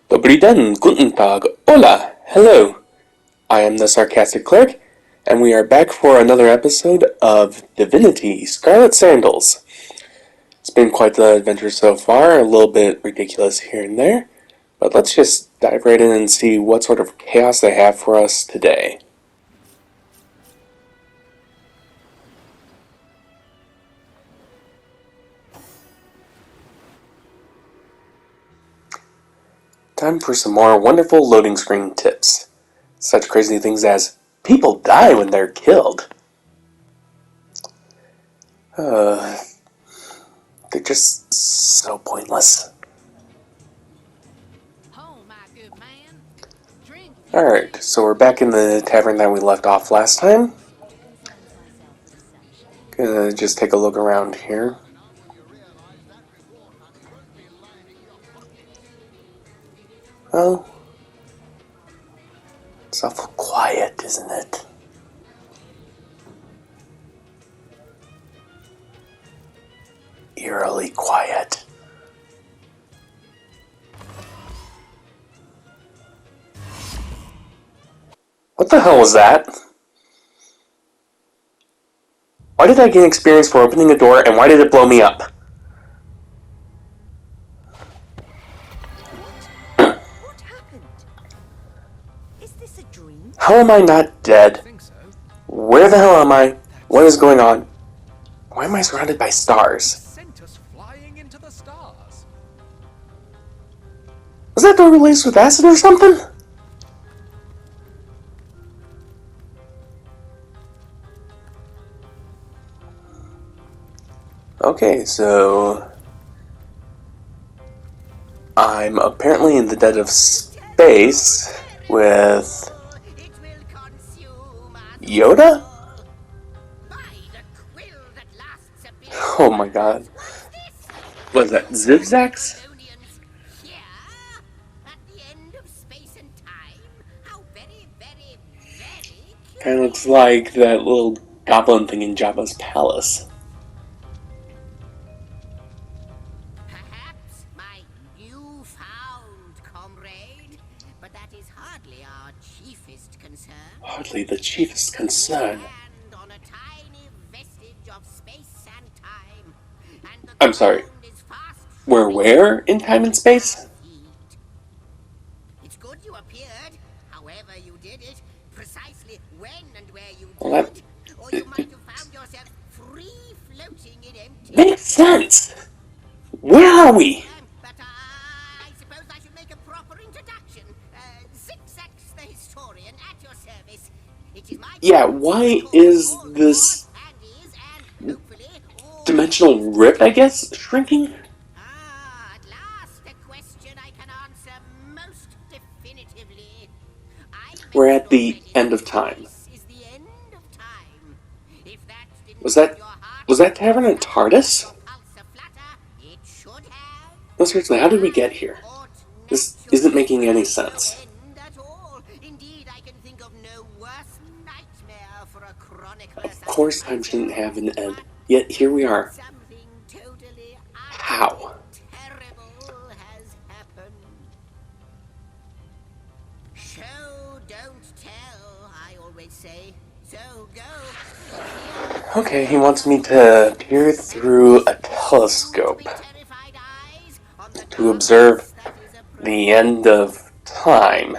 Dobry den, guten Tag, hola, hello. I am the sarcastic cleric, and we are back for another episode of Divinity, Scarlet Sandalz. It's been quite the adventure so far, a little bit ridiculous here and there, but let's just dive right in and see what sort of chaos they have for us today. Time for some more wonderful loading screen tips. Such crazy things as, people die when they're killed. They're just so pointless. Alright, so we're back in the tavern that we left off last time. Gonna just take a look around here. Oh, it's awful quiet, isn't it? Eerily quiet. What the hell was that? Why did I gain experience for opening a door, and why did it blow me up? What happened? Is this a dream? How am I not dead? Where the hell am I? What is going on? Why am I surrounded by stars? Sent us flying into the stars. Was that door released with acid or something? Okay, so I'm apparently in the dead of space with Yoda? Oh my god. Was that Zigzags? Kinda looks like that little goblin thing in Jabba's palace. Perhaps my newfound comrade, but that is hardly our chiefest concern. Hardly the chiefest concern. Stand on a tiny vestige of space and time, and the I'm sorry. ground is fast We're where in time and space? It's good you appeared, however you did it, precisely when and where you Well, did, or you might have found yourself free floating in empty. Makes sense! Where are we? But I suppose I should make a proper introduction. Zigzax the historian at your service. It is my Yeah, why is this dimensional rip, I guess, shrinking? At last a question I can answer most definitively. We're at the end of time. Is the end of time. If that didn't Was that your heart tavern a TARDIS? pulse a flutter, it should have. No, seriously, how did we get here? This isn't making any sense. End at all. Indeed, I can think of no worse nightmare for a chronicler. Of course time shouldn't have an end, yet here we are. Something totally How? terrible has happened. Show, don't tell, I always say. So go. Okay, he wants me to peer through a telescope Terrified eyes on the to observe the end of time.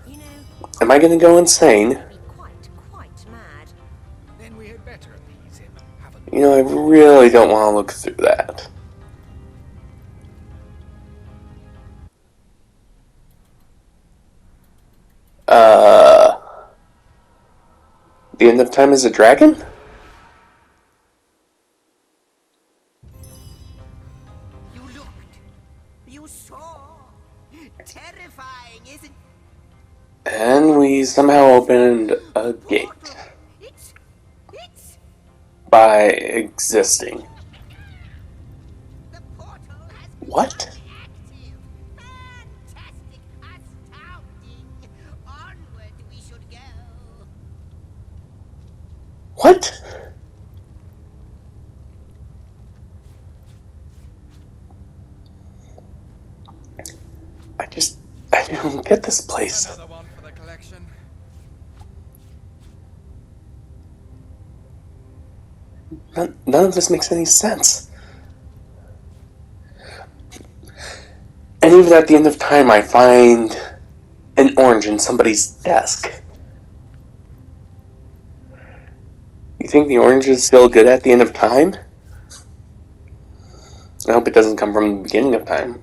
You know, Am I gonna go insane? be quite mad. Then we had better appease him. Have a You know, I really don't want to look through that. The end of time is a dragon? You looked. You saw. Terrifying, isn't And we somehow opened a gate It's by existing. the portal has been What? active. Fantastic, astounding. Onward we should go. What? don't get this place. Another one for the collection. None of this makes any sense. And even at the end of time, I find an orange in somebody's desk. You think the orange is still good at the end of time? I hope it doesn't come from the beginning of time.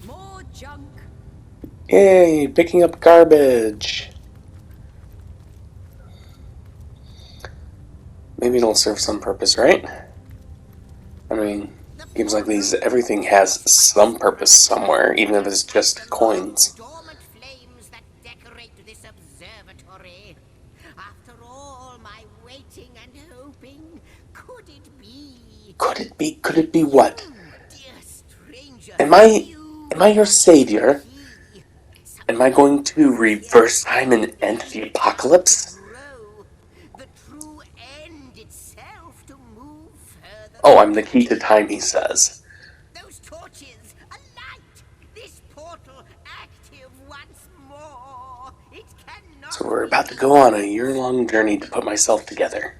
More junk. Yay, picking up garbage. Maybe it'll serve some purpose, right? I mean, games like these, everything has some purpose somewhere, even if it's just coins. Dormant flames that decorate this observatory. After all my waiting and hoping, could it be? Could it be what? Dear stranger, Am I your savior? Am I going to reverse time and end the apocalypse? The true end itself to move further. Oh, I'm the key to time, he says. Those torches, a light. This portal active once more. It cannot. So we're about to go on a year-long journey to put myself together.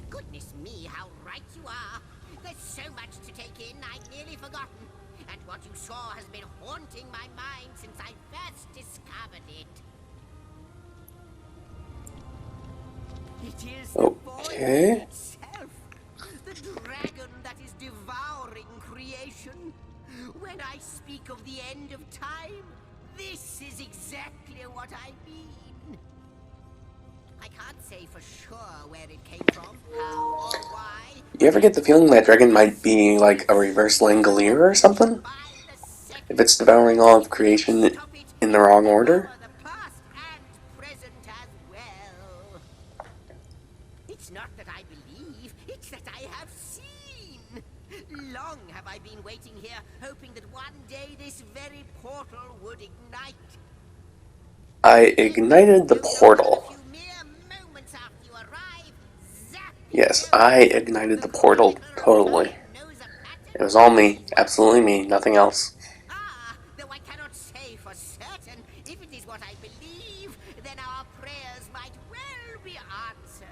Goodness me, how right you are. There's so much to take in, I'd nearly forgotten. And what you saw has been haunting my mind since I first discovered it. It is the Okay. void itself, the dragon that is devouring creation. When I speak of the end of time, this is exactly what I mean. I can't say for sure where it came from, how or why. You ever get the feeling that dragon might be like a reverse Langolier or something? By the second, If it's devouring all of creation stop it. in the wrong order? The past and present as well. It's not that I believe, it's that I have seen. Long have I been waiting here, hoping that one day this very portal would ignite. I ignited the portal. A few mere moments after you arrive, zap, Yes, I ignited the portal totally. It was all me, absolutely me, nothing else. Though I cannot say for certain, if it is what I believe, then our prayers might well be answered.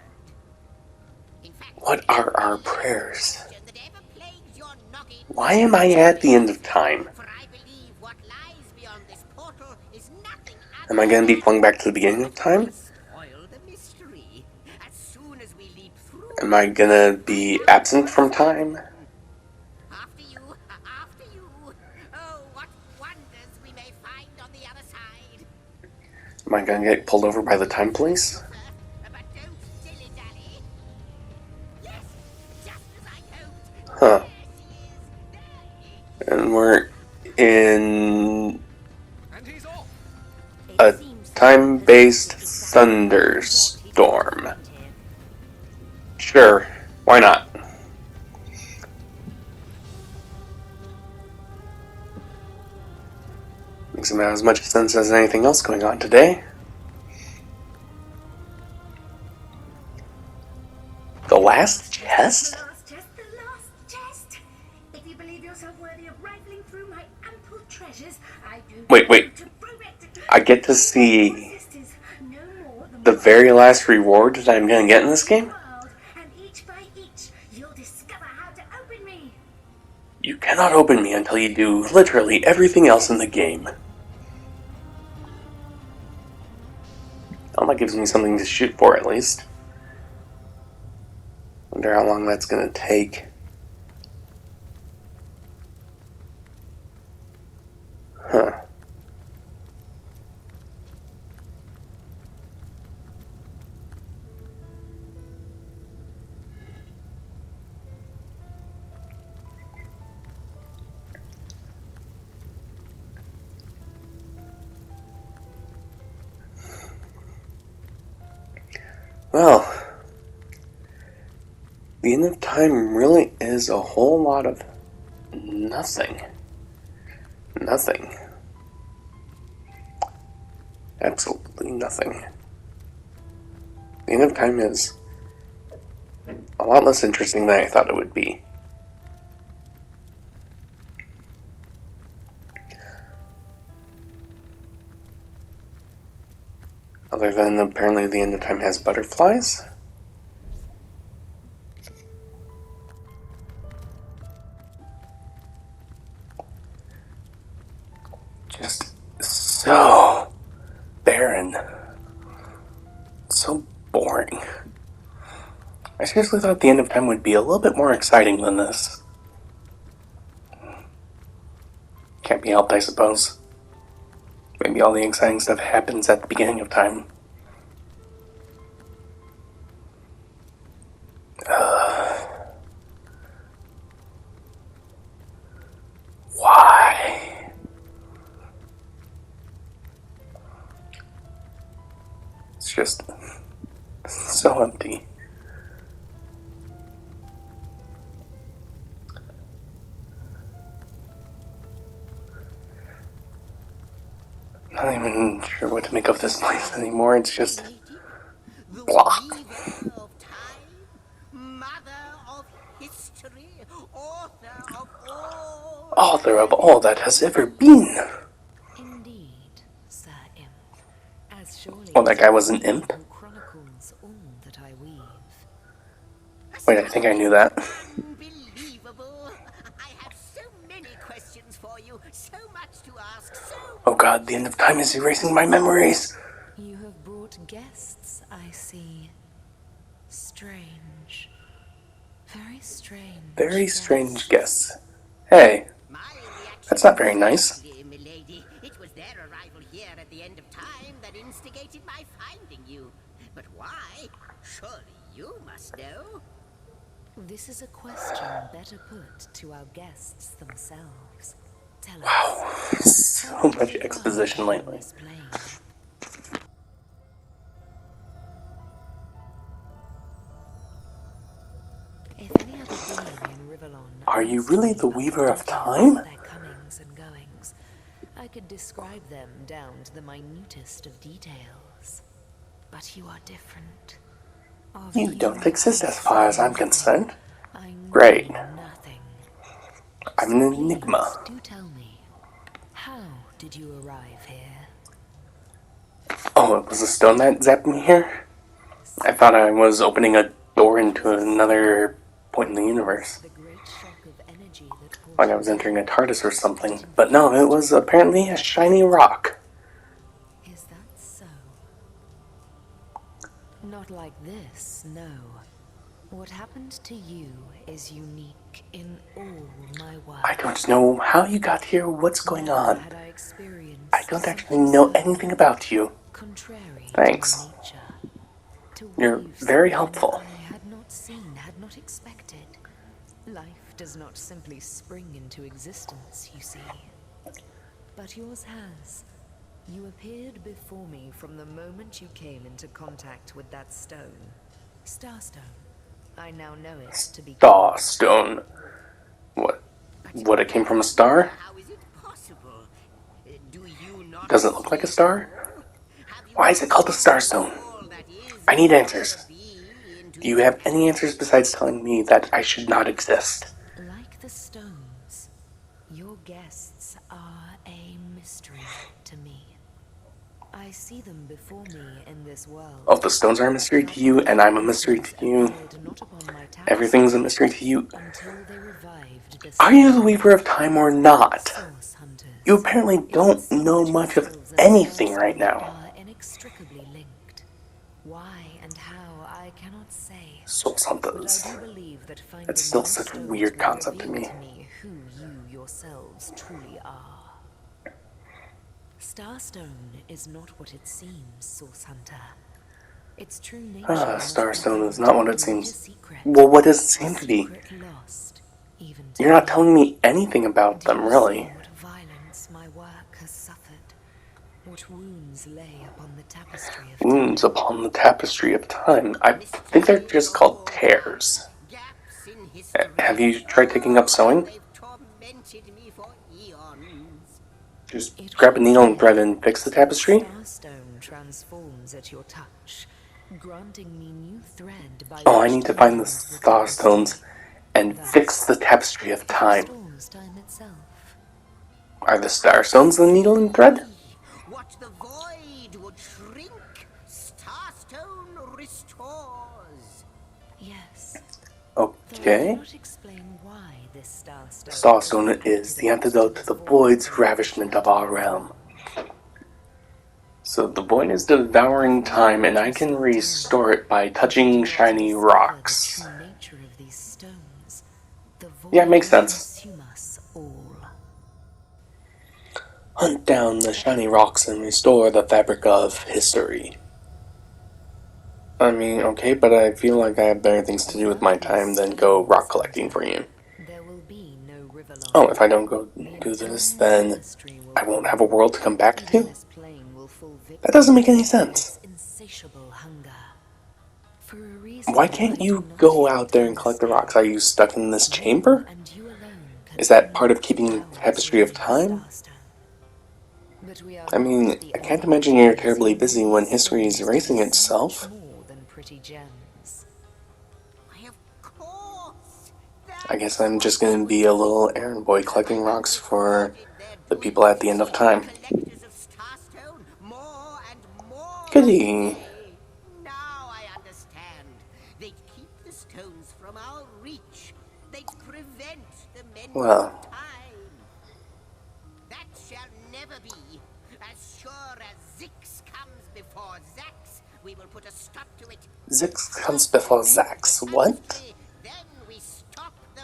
In fact, What are our prayers? question that ever plagues your noggin. Why am I at the end of time? For I believe what lies beyond this portal is nothing Am I going to be flung back to the beginning of time? spoil the mystery. As soon as we leap through. Am I going to be absent from time? After you, after you. Oh, what wonders we may find on the other side. Am I going to get pulled over by the time police? But don't dilly-dally. Yes, just as I hoped. Huh. There she is. There And we're in And he's off. a time-based thunderstorm. Sure, why not? Makes about as much sense as anything else going on today. The last chest? The last chest. If you believe yourself worthy of rifling through my ample treasures, I do. Wait. To prove it. I get to see Sisters, no more than the very last reward that I'm gonna get in this game? world, and each by each, you'll discover how to open me. You cannot open me until you do literally everything else in the game. Well, that gives me something to shoot for at least. Wonder how long that's gonna take. Huh. Well, the end of time really is a whole lot of nothing. Nothing. Absolutely nothing. The end of time is a lot less interesting than I thought it would be. Other than apparently the end of time has butterflies. Just so barren. So boring. I seriously thought the end of time would be a little bit more exciting than this. Can't be helped, I suppose. Maybe all the exciting stuff happens at the beginning of time. Why? It's just so empty. Not even sure what to make of this place anymore. It's just The blah. weaver of time, mother of history, author of all. Author of all that has ever been. Indeed, Sir Imp. As surely Well, that guy was an imp? who chronicles all that I weave. Wait, I think I knew that. Unbelievable! I have so many questions for you, so much to ask, so Oh god, the end of time is erasing my memories. You have brought guests, I see. Strange. Very strange. Very strange guests. Hey, my reaction. that's not very nice. Milady, it was their arrival here at the end of time that instigated my finding you. But why? Surely you must know. This is a question better put to our guests themselves. Tell Wow, us. so much exposition lately. This plane. If any other being in Rivellon Are you really the Weaver of understood Time? their comings and goings, I could describe them down to the minutest of details. But you are different. Of You don't exist as far as I'm concerned. I know Great. nothing. I'm an enigma. Please, do tell me, how did you arrive here? Oh, it was a stone that zapped me here? I thought I was opening a door into another point in the universe. The great shock of energy that Like I was entering a TARDIS or something. But no, it was apparently a shiny rock. Is that so? Not like this, no. What happened to you is unique in all my work. I don't know how you got here, what's going on. Had I experienced I don't actually know anything about you. contrary Thanks. to my nature. To You're weave very something helpful. I had not seen, had not expected. Life does not simply spring into existence, you see. But yours has. You appeared before me from the moment you came into contact with that stone. Starstone. I now know it to be Starstone. What, it came from a star? How is it possible? Do you not Does it look like a star? Have you Why is it called a starstone? all that is I need answers. be into Do you have any answers besides telling me that I should not exist? like the stones. Your guests are a mystery to me. I see them before me in this world. Oh, the stones are a mystery to you, and I'm a mystery to you. Not upon my tapestry Everything's a mystery to you. until they revived the Are you the Weaver of Time or not? source hunters. You apparently don't know much of anything right now. Are inextricably linked. Why and how I cannot say. Soul But Hunters. I do believe that finding It's still more such a stones weird will concept to reveal me. who you yourselves truly are. Starstone is not what it seems, Source Hunter. Its true nature must be Starstone is held not what a it seems. secret. Well, what does it seem to be? Secret lost, even to You're not me. telling me anything about Do them, you really. see what violence my work has suffered? What wounds lay upon the tapestry of Wounds time? upon the tapestry of time. I think they're just called tears. gaps in history? Have you tried taking up sewing? They've tormented me for eons. Just grab a needle and thread and fix the tapestry? Starstone transforms at your touch. granting me new thread by Oh, I which need to to find the mend star stones and Thus, fix the tapestry of it time. restores time itself. Are the star stones the needle and thread? What the void would shrink, Starstone restores. Yes, though I Okay. cannot explain why this starstone Starstone is the antidote to the void's ravishment of our realm. So the void is devouring time, and I can restore it by touching shiny rocks. The true nature of these stones, the Yeah, it void makes will sense. consume us all. Hunt down the shiny rocks and restore the fabric of history. I mean, okay, but I feel like I have better things to do with my time than go rock collecting for you. There will be no Riverlon. Oh, if I don't go do this, then I won't have a world to come back to? This plane will fall That doesn't make any victim to sense. its insatiable hunger. For a reason Why can't I you do not go yet out there and collect the understand. rocks? Are you stuck in this chamber? And you alone can Is that part of unlock keeping the powers tapestry of within the time? Starstone. But we are I mean, not the I can't only imagine you're beings terribly who busy need when these history is stones to erasing be itself. so much more than pretty gems. Why, of course. I guess I'm just gonna be a little errand boy collecting rocks for the people at the end of time. Collectors of Starstone more and more. Goody. Now I understand. They'd keep the stones from our reach. They'd prevent the mending Well. of time. That shall never be. As sure as Zix comes before Zax, we will put a stop to it. Zix comes before Zax. What? Then we stop the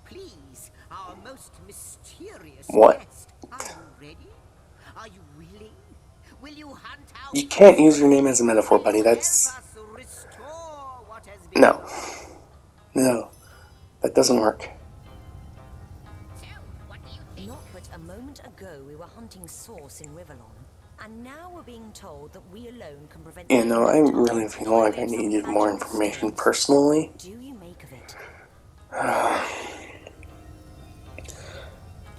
Please, our most mysterious What? guest. Are you ready? Are you willing? Will you hunt out? You can't use your name as a metaphor, buddy. That's... Help us restore what has been No. lost? No. That doesn't work. So, what do you think? Not but a moment ago we were hunting source in Riverlon, and now we're being told that we alone can prevent. You know, I really feel like I needed more information personally. Do you make of it?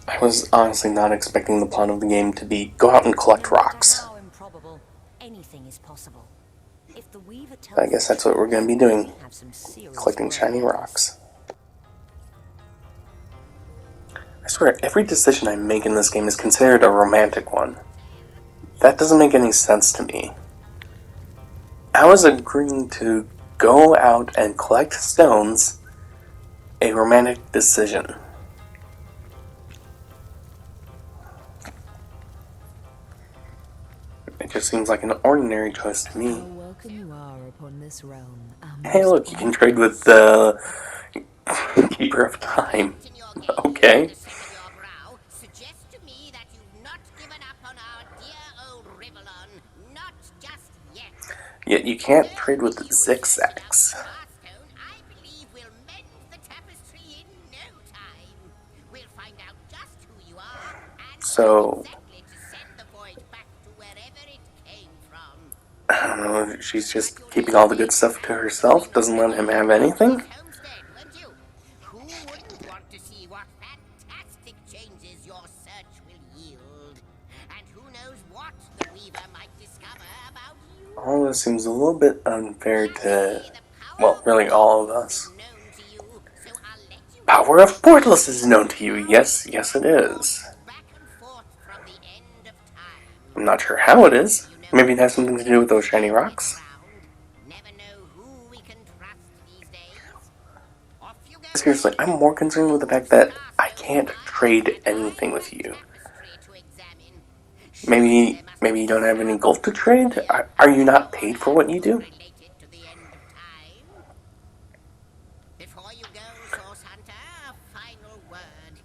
I was honestly not expecting the plot of the game to be go out and collect No matter rocks. how improbable, anything is possible. If the Weaver tells I guess that's what we're going to be doing. we have some serious Collecting work shiny ahead of us. rocks. I swear, every decision I make in this game is considered a romantic one. That doesn't make any sense to me. How is agreeing to go out and collect stones a romantic decision? It just seems like an ordinary choice to How me. welcome you are upon this realm. Hey look, you can trade with the Keeper of Time. In your game, Okay. the set of your brow suggests to me that you've not given up on our dear old Riverlon. Not just yet. Yet you can't trade with zigzags. Starstone, I believe we'll mend the tapestry in no time. We'll find out just who you are and So, exactly to send the void back to wherever it came from. I don't know, she's just keeping all the good stuff to herself, doesn't let him have anything? Homestead, weren't you? Who wouldn't want to see what fantastic changes your search will yield? And who knows what the Weaver might discover about you? All of this seems a little bit unfair to, well, really all of us. Known to you, so I'll let you Power of Portless is known to you. Yes, yes it is. back and forth from the end of time. I'm not sure how it is. Maybe it has something to do with those shiny rocks. Never know who we can trust these days. Off you go. Seriously, I'm more concerned with the fact that I can't trade anything with you. Maybe you don't have any gold to trade? Are you not paid for what you do? Related to the end of time. Before you go, Source Hunter, a final word.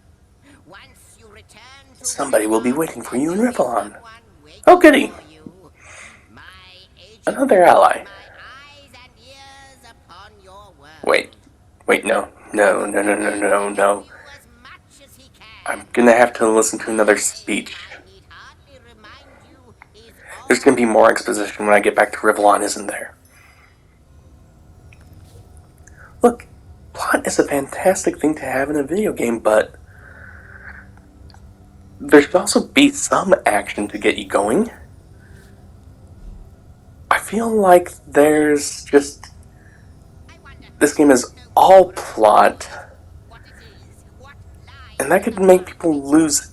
Once you return to Somebody will be Riverlon, waiting for you in there will be Riverlon. someone waiting Oh goody! for you. My agent, Another ally. my eyes and ears upon your word. Wait, no. No. You as much as he can. I'm gonna have to listen to another speech. I need hardly remind you is There's gonna be more exposition when I get back to Riverlon, isn't there? Look, plot is a fantastic thing to have in a video game, but there should also be some action to get you going. feel like there's just... I wonder This who game is would know all more about plot, what it is, what lies and that in could the make dark people lose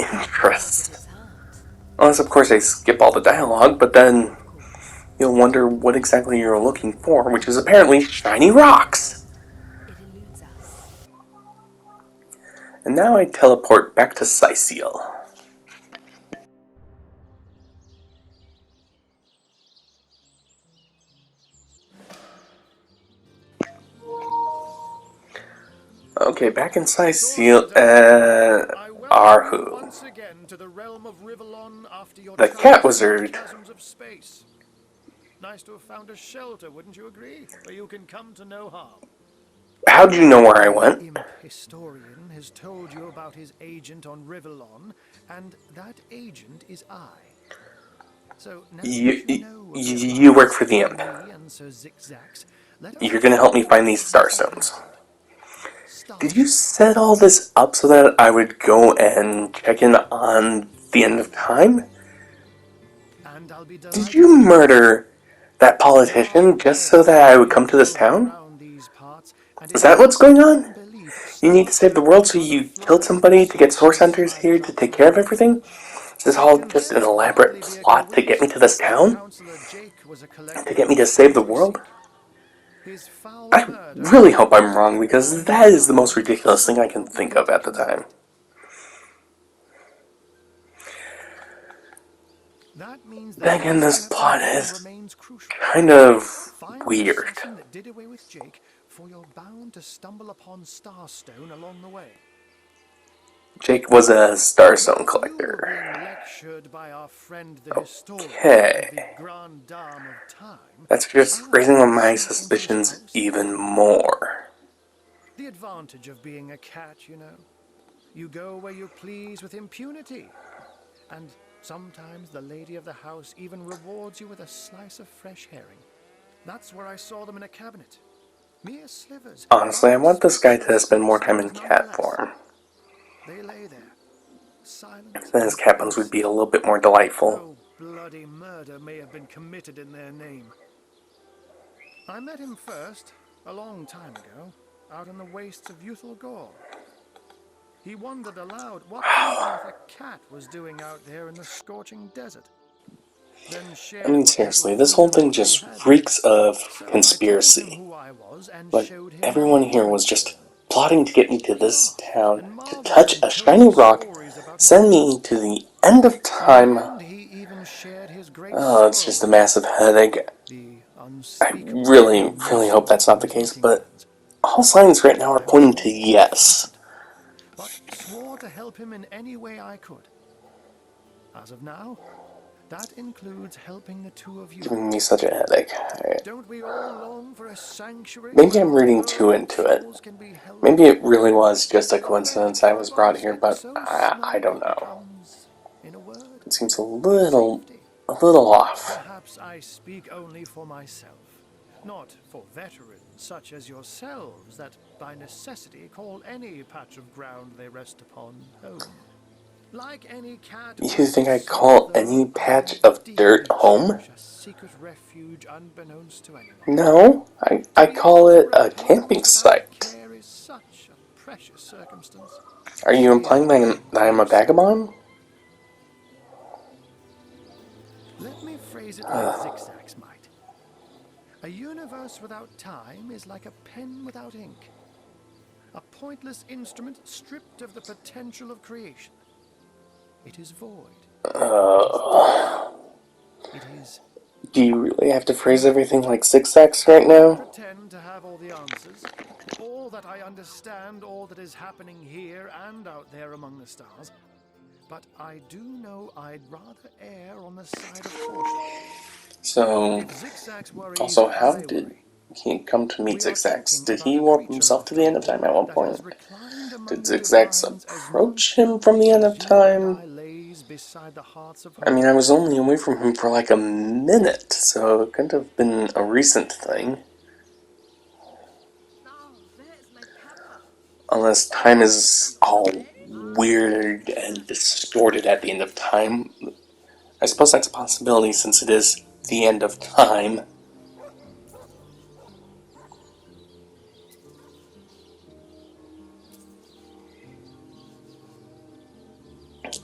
Look at interest. its heart. Unless, of course, they skip all the dialogue, but then Of course, you'll wonder what exactly you're looking for, which is apparently shiny rocks. it eludes us. And now I teleport back to Cyseal. Okay, back in Cyseal, I welcome you Arhu. once again to the realm of Rivellon after your The travels cat through wizard. the chasms of space. Nice to have found a shelter, wouldn't you agree? Where you can come to no harm. How'd you know where I went? The imp historian has told you about his agent on Rivellon, and that agent is I. So now You, that you know a bit you about work us, for the imp. me and Sir Zigzags, let us You're gonna help me explore find these what star lies stones. ahead. Did you Starstone. set all this up so that I would go and check in on the end of time? And I'll be Did delighted you to do so. murder that politician just so that I would come to this town? Is that what's going on? You need to save the world, so you killed somebody to get source hunters here to take care of everything? Is this all just an elaborate plot to get me to this town? To get me to save the world? I really hope I'm wrong, because that is the most ridiculous thing I can think of at the time. Then again, this plot is kind of weird. That did away with Jake, for you're bound to stumble upon Starstone along the way. Jake was a Starstone You were collector. being lectured by our friend the historian Okay. and the Grand Dame of Time. That's just raising my suspicions even more. The advantage of being a cat, you know. You go where you please with impunity. And sometimes the lady of the house even rewards you with a slice of fresh herring. That's where I saw them in a cabinet. Mere slivers. Honestly, I but want this guy to speechless spend more time in souls cat nonetheless. form. They lay there, silent Then his and cat puns would be a little bit more delightful. though bloody murder may have been committed in their name. I met him first, a long time ago, out in the wastes of Youthful Gore. He wondered aloud what on earth a cat was doing out there in the scorching desert. Then shared I mean, what seriously, little this whole freedom thing he just had. reeks of So I told him conspiracy. who I was and Like, showed him everyone my here was world just stone. plotting to get me to He this laughed town, and to marveled touch and a told shiny me rock, stories about his send me past. to the end of In time. the end, he even shared his great Oh, it's sorrow just a with massive headache. the I unspeakable really damnation hope that's not the his case, looking but lands. all signs right now are I was pointing to all but yes. frightened, but swore to help him in any way I could. As of now, that includes helping the two of you. Giving me such a headache. Don't we all long for a sanctuary Maybe where I'm our reading too murdered into it. souls can be held Maybe it together? really was just a Where coincidence I was brought troubles here, get but so I small don't it know. becomes, in a word, It seems safety. a little off. Perhaps I speak only for myself, not for veterans such as yourselves that by necessity call any patch of ground they rest upon home. Like any cat, You we think I must call serve any their patch guide, of dirt deeply home? cherish a secret refuge unbeknownst to anyone. No, I To be call able to it a camping repose without site. care is such a precious circumstance. Are you Stay implying away that I'm a from sin. vagabond? Let me phrase it like Zigzags might. A universe without time is like a pen without ink. A pointless instrument stripped of the potential of creation. It is void. It is. Do you really have to phrase everything like zigzags right now? Pretend to have all the answers, all that I understand, all that is happening here and out there among the stars. But I do know I'd rather err on the side of caution. So, If Zigzags worries, also, how I did worry. he come to meet We are zigzags? talking Did about he a warp creature himself to the after end of all, time at one that point? has reclined among Did the zigzags divines as approach him from the non-stealthily end as of you and time? I lays beside the hearts of I mean, home. I was only away from him for like a minute, so it couldn't have been a recent thing. Unless time is all weird and distorted at the end of time. I suppose that's a possibility since it is the end of time.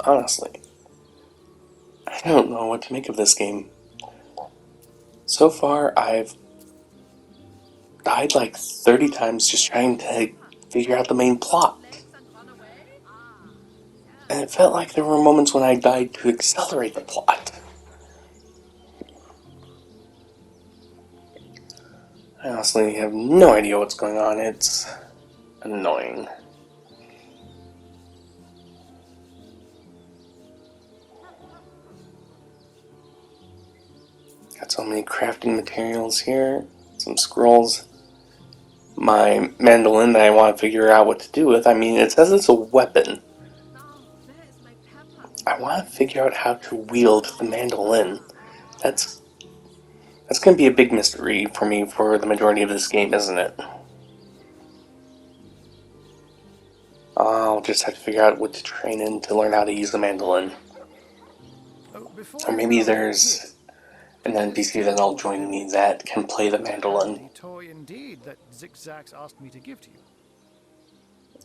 honestly. I don't know what to make of this game. So far, I've died like 30 times just trying to figure out the main plot. And it felt like there were moments when I died to accelerate the plot. I honestly have no idea what's going on. It's annoying. Got so many crafting materials here. Some scrolls. My mandolin that I want to figure out what to do with. I mean, it says it's a weapon. I want to figure out how to wield the mandolin. That's going to be a big mystery for me for the majority of this game, isn't it? I'll just have to figure out what to train in to learn how to use the mandolin. Or maybe there's an NPC that'll join me that can play the mandolin. Toy indeed that Zigzags asked me to give to you.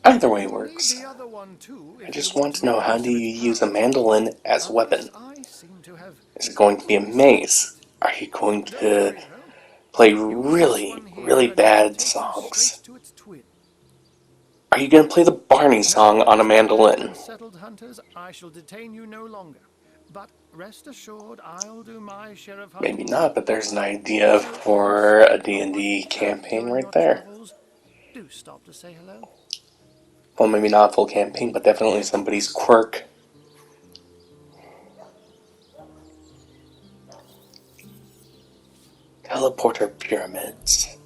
Either way works. The other one too, I just want to know, how do you use a mandolin as a weapon? I seem to have... Is it going to be a maze? Are you going to play really, really bad songs? Are you going to play the Barney song on a mandolin? Settled hunters, I shall detain you no longer. But rest assured, I'll do my share of hunting. Maybe not, but there's an idea for a D&D campaign right there. Do stop to say hello. Well, maybe not a full campaign, but definitely somebody's quirk. Teleporter pyramids.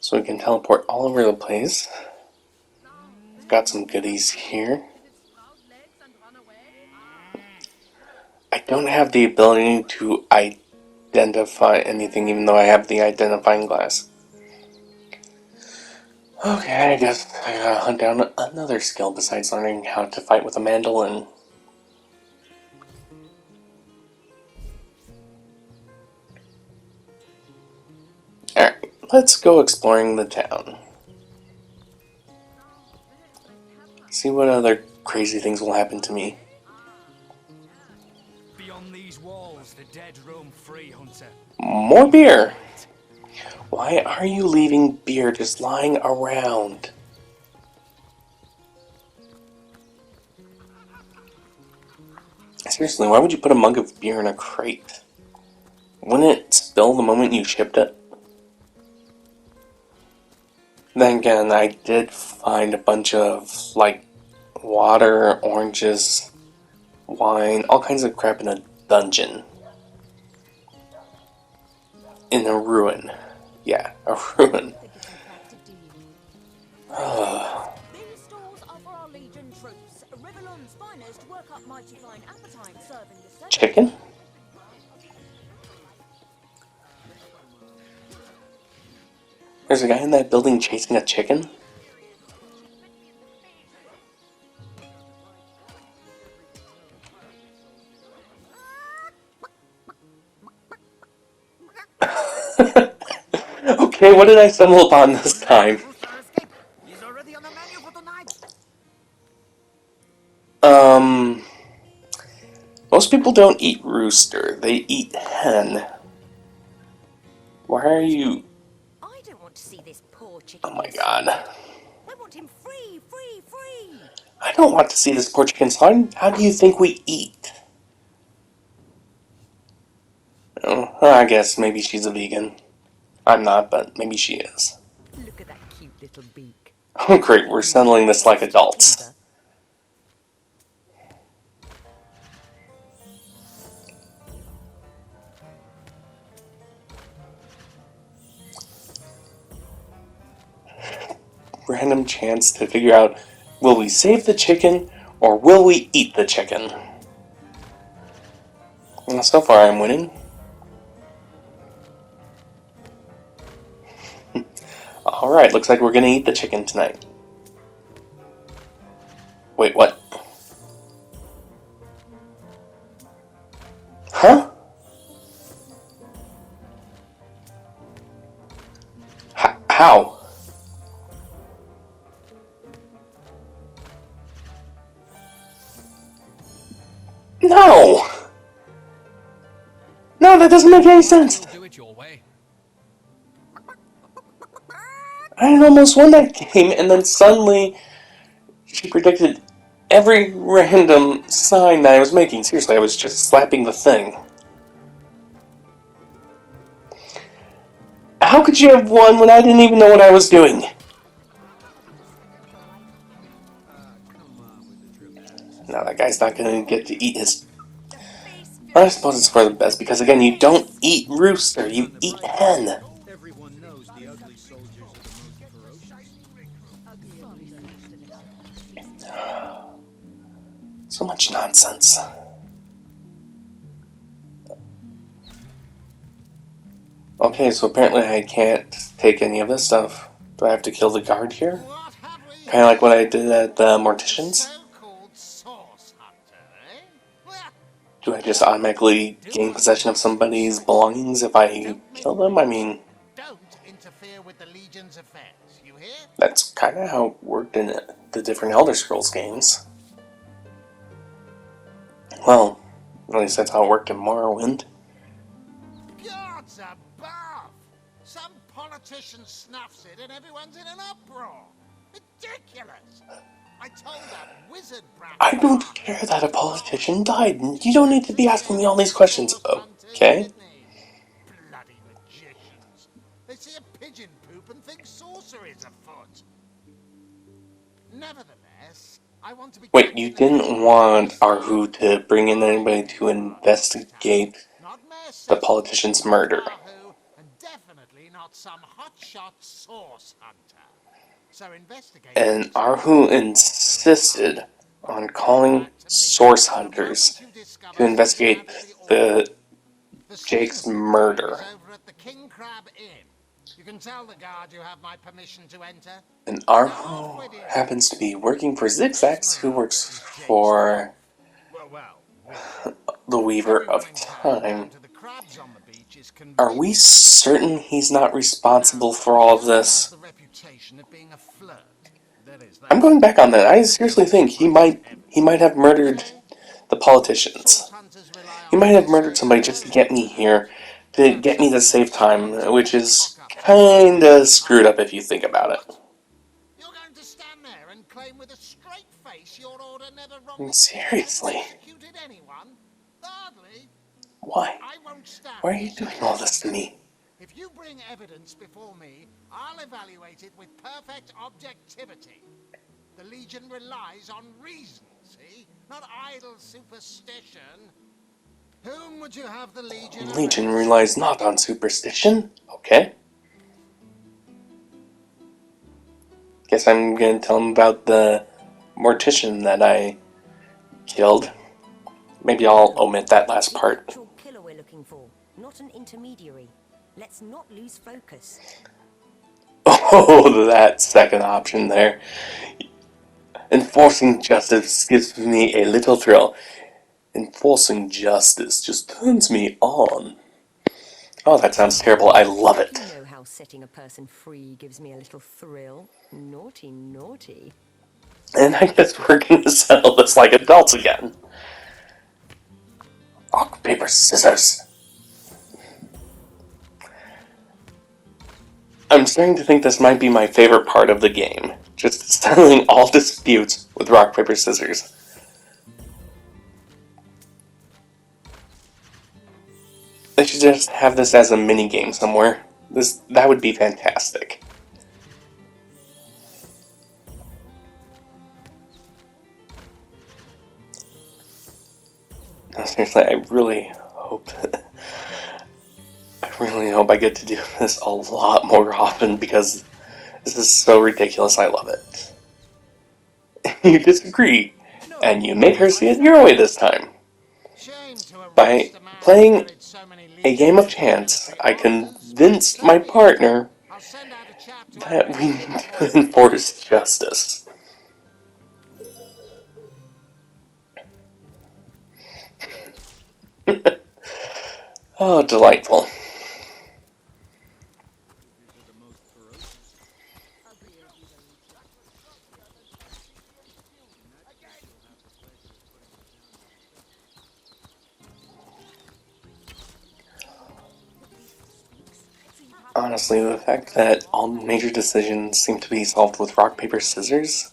So we can teleport all over the place. Got some goodies here. I don't have the ability to identify anything, even though I have the identifying glass. Okay, I guess I gotta hunt down another skill besides learning how to fight with a mandolin. Alright, let's go exploring the town. See what other crazy things will happen to me. Beyond these walls, the dead roam free, hunter. More beer! Why are you leaving beer just lying around? Seriously, why would you put a mug of beer in a crate? Wouldn't it spill the moment you shipped it? Then again, I did find a bunch of, like, water, oranges, wine, all kinds of crap in a dungeon. In a ruin. Yeah, a ruin. These stores are for our Legion troops. Rivelon's finest work up mighty fine appetite serving the set. Chicken? There's a guy in that building chasing a chicken? Okay, what did I stumble upon this time? He's already on the menu for tonight. Most people don't eat rooster, they eat hen. Why are you... I don't want to see this poor chicken. Oh my god. I want him free, free, free. I don't want to see this poor chicken, so how do you think we eat? Oh, I guess maybe she's a vegan. I'm not, but maybe she is. Look at that cute little beak. Oh great, we're settling this like adults. Random chance to figure out, will we save the chicken or will we eat the chicken? Well, so far I'm winning. Alright, looks like we're gonna eat the chicken tonight. Wait, what? Huh? How? No! No, that doesn't make any sense! We'll do it your way. I had almost won that game, and then suddenly she predicted every random sign that I was making. Seriously, I was just slapping the thing. How could you have won when I didn't even know what I was doing? Now that guy's not gonna get to eat his... I suppose it's for the best, because again, you don't eat rooster, you eat hen. Everyone knows the ugly soldiers are the most ferocious. So much nonsense. Okay, so apparently I can't take any of this stuff. Do I have to kill the guard here? Kind of like what I did at the Morticians? Do I just automatically gain possession of somebody's belongings if I kill them? I mean, Don't interfere with the Legion's affairs, you hear? that's kind of how it worked in the different Elder Scrolls games. Well, at least that's how it worked in Morrowind. Gods above! Some politician snuffs it and everyone's in an uproar. Ridiculous! I told that wizard brat. I don't care that a politician died. You don't need to be asking me all these questions, okay? Bloody magicians. They see a pigeon poop and think sorcery's afoot. Nevertheless, I want to be... Wait, you didn't want Arhu to bring in anybody to investigate the politician's murder. And definitely not some hotshot source hunter. So investigate... And Arhu insisted on calling source hunters to investigate the Jake's murder. You can tell the guard you have my permission to enter. And Arhu happens to be working for Zigzags, who works for the Weaver of Time. Are we certain he's not responsible for all of this? I'm going back on that. I seriously think he might have murdered the politicians. He might have murdered somebody just to get me here, to get me to save time, which is kinda screwed up if you think about it. You're going to stand there and claim with a straight face your order never wrongly Seriously. executed anyone? Hardly. Why? I won't stand. Why are you doing all this to me? If you bring evidence before me, I'll evaluate it with perfect objectivity. The Legion relies on reason, see? Not idle superstition. Whom would you have the Legion Legion arrest? relies not on superstition. Okay. Guess I'm gonna tell him about the mortician that I killed. Maybe I'll omit that last part. It's the actual killer we're looking for, not an intermediary. Let's not lose focus. Oh, that second option there. Enforcing justice gives me a little thrill. Enforcing justice just turns me on. Oh, that sounds terrible. I love it. You know how setting a person free gives me a little thrill. Naughty, naughty. And I guess we're gonna settle this like adults again. Rock, paper, scissors. I'm starting to think this might be my favorite part of the game. Just settling all disputes with rock, paper, scissors. They should just have this as a mini game somewhere. That would be fantastic. No, seriously, I really hope I get to do this a lot more often because this is so ridiculous. I love it. You disagree, and you make her see it your way this time. By playing a game of chance, I convinced my partner that we need to enforce justice. Oh, delightful. honestly, the fact that all major decisions seem to be solved with rock, paper, scissors,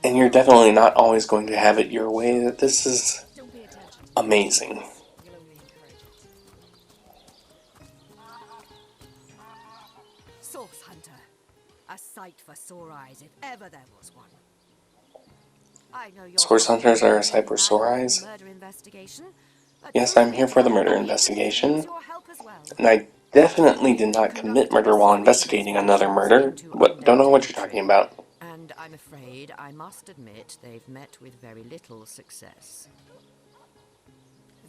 and you're definitely not always going to have it your way, that this is amazing. Source Hunter. A sight for sore eyes, if ever there was one. I know you're Source hunters are a sight for man sore for the eyes. murder investigation, but Yes, truth I'm here be for the told, murder I could investigation, use your help as well. and I definitely did not commit murder while investigating another murder. What? Don't know what you're talking about. And I'm afraid I must admit they've met with very little success.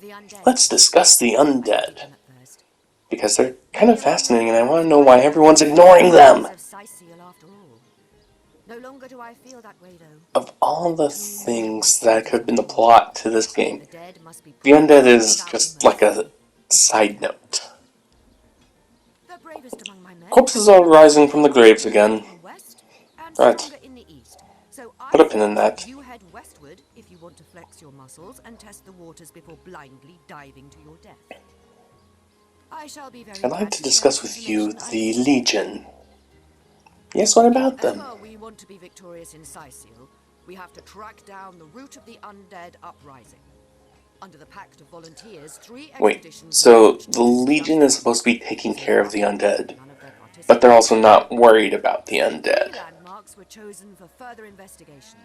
The undead. Let's discuss the undead, At first. because they're kind of fascinating and I want to know why everyone's ignoring them. Of Cyseal after all. No longer do I feel that way though. Of all the things that could have been the plot to this game, the undead is just like a side note. The bravest among my men Corpses are rising from the graves again. Right. So Put a pin in that. you head westward if you want to flex your muscles and test the waters before blindly diving to your death. I shall be very I'd like glad to share discuss this with you information the I- Legion. Yes, what about them? If ever we want to be victorious in Cyseal, we have to track down the root of the undead uprising. Under the Pact of Volunteers, 3 Wait, expeditions so launched the Legion is supposed to be taking care of the undead, none of their but they're also not worried about the undead. 3 landmarks were chosen for further investigation.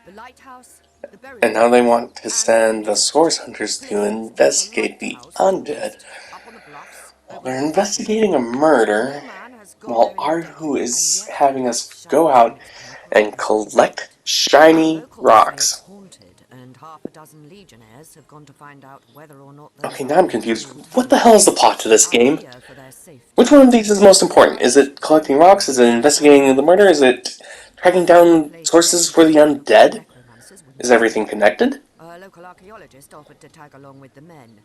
The lighthouse, the burial And now they grounds, want to and send the Source Hunters to places investigate near the lighthouse, undead. up on the bluffs, While over they're the investigating a murder, No man has gone while there in a Arhu decade, is and yet having that us shall go be out its purpose. and collect shiny Locals say it's rocks. haunted, and half a dozen legionnaires have gone to find out whether or not those Okay, now I'm rocks confused. hold What the hell is the plot to this I game? fear for their safety. Which one of these is most important? Is it collecting rocks? Is it investigating the murder? Is it tracking down sources for the undead? Necromancers wouldn't Is everything connected? A local archaeologist offered to tag along with the men.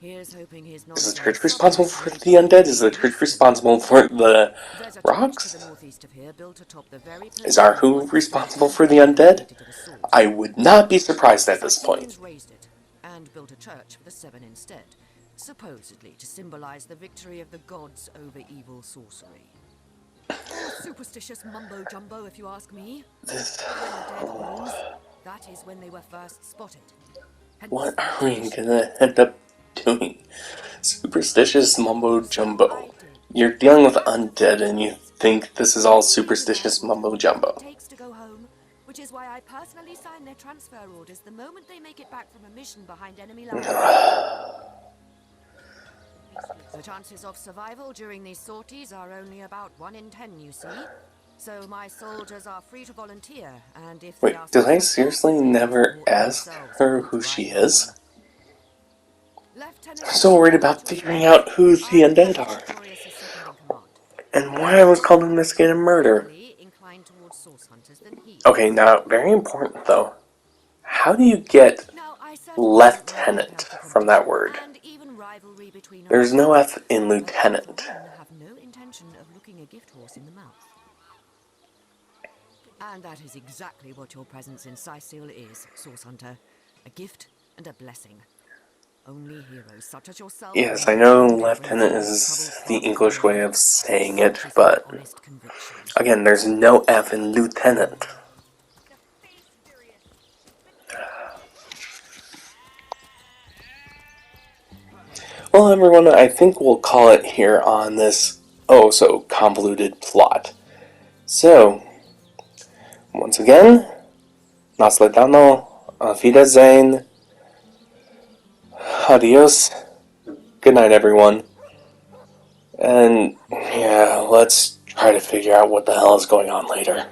Here's hoping his Is knowledge the on church subject responsible for may the find undead? Is the him church useful. responsible for the There's a church rocks? to the northeast of here, built atop the very Is place Arhu once responsible the for the undead undead? dedicated to the source. I would not be surprised at this point. Cysealians raised it and built a church for the 7 instead, supposedly to symbolize the victory of the gods over evil sorcery. All superstitious mumbo jumbo, if you ask me. When the dead rose, that is when they were first spotted. Hence What the are we tradition. gonna end up doing? Superstitious mumbo So I jumbo. did. You're dealing with undead and you think this is all superstitious mumbo jumbo. It takes to go home, which is why I personally sign their transfer orders the moment they make it back from a mission behind enemy lines. The chances of survival during these sorties are only about 1 in 10, you see. So my soldiers are free to volunteer, and if Wait, they are did I successful, seriously they never support ask themselves her to who right she home. is? Lieutenant I'm so worried about figuring out who the undead are, Victorious' second in command. and why I was called to investigate a murder. Equally inclined towards source hunters than he. Okay, now, very important though. How do you get Now, I certainly don't want to lieutenant doubt the from that word? competition and even rivalry between our There's no armies, F in but I, lieutenant. for one, have no intention of looking a gift horse in the mouth. And that is exactly what your presence in Cyseal is, Source Hunter. A gift and a blessing. Only heroes such as yourself. Yes, I know lieutenant is the English way of saying it, but again, there's no F in lieutenant. Well, everyone, I think we'll call it here on this oh so convoluted plot. So, once again, nasledano, auf Wiedersehen, adios, good night, everyone. And yeah, let's try to figure out what the hell is going on later.